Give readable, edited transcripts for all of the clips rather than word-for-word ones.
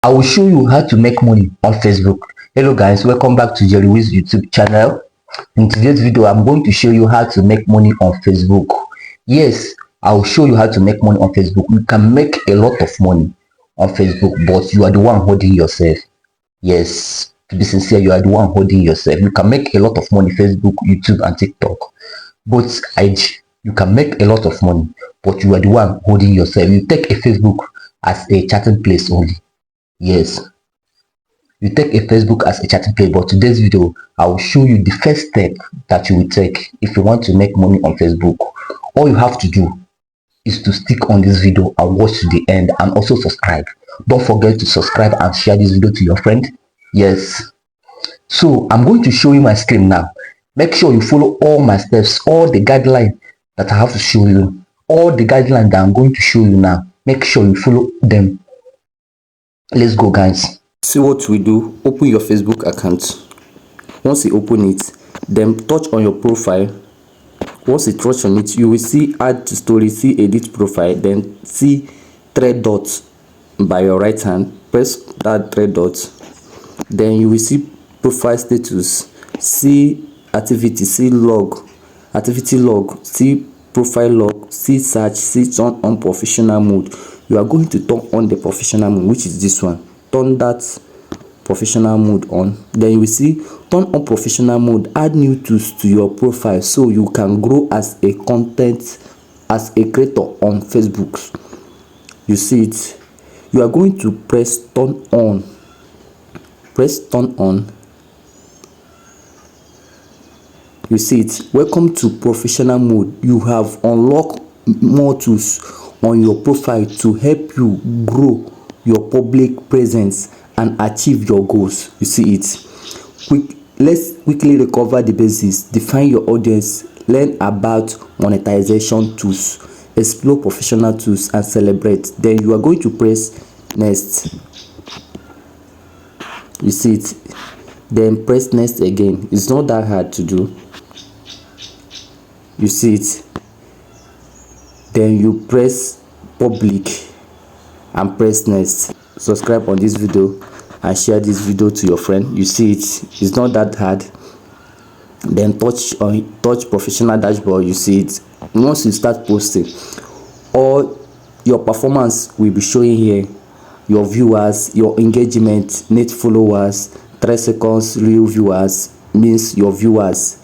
I will show you how to make money on Facebook. Hello guys, welcome back to Jerry Wiz YouTube channel. In today's video, I'm going to show you how to make money on Facebook. Yes, I will show you how to make money on Facebook. You can make a lot of money on Facebook, but you are the one holding yourself. Yes, to be sincere, you are the one holding yourself. You can make a lot of money Facebook, YouTube, and TikTok. Both IG, you can make a lot of money, but you are the one holding yourself. You take a Facebook as a chatting place only. Yes, you take a Facebook as a chatting place, but today's video I will show you the first step that you will take if you want to make money on Facebook. All you have to do is to stick on this video and watch to the end, and also subscribe. Don't forget to subscribe and share this video to your friend. Yes, so I'm going to show you my screen now. Make sure you follow all my steps, all the guidelines that I have to show you, all the guidelines that I'm going to show you now. Make sure you follow them. Let's go, guys. See what we do. Open your Facebook account. Once you open it, then touch on your profile. Once you touch on it, you will see add to story, see edit profile, then see three dots by your right hand. Press that three dots, then you will see profile status, see activity, see log, activity log, see profile log, see search, see turn on professional mode. You are going to turn on the professional mode, which is this one. Turn that professional mode on, then you will see turn on professional mode, add new tools to your profile so you can grow as a content, as a creator on Facebook. You see it. You are going to press turn on, press turn on. You see it. Welcome to professional mode. You have unlocked more tools on your profile to help you grow your public presence and achieve your goals. You see it. Let's quickly recover the basics, define your audience, learn about monetization tools, explore professional tools, and celebrate. Then you are going to press next. You see it. Then press next again. It's not that hard to do. You see it. Then you press public and press next. Subscribe on this video and share this video to your friend. You see it. It's not that hard. Then touch professional dashboard. You see it. Once you start posting, all your performance will be showing here. Your viewers, your engagement, net followers, 3 seconds real viewers means your viewers.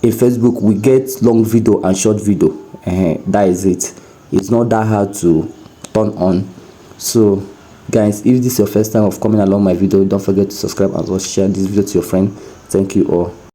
In Facebook we get long video and short video. That is it. It's not that hard to turn on. So guys, if this is your first time of coming along my video, don't forget to subscribe and also share this video to your friend. Thank you all.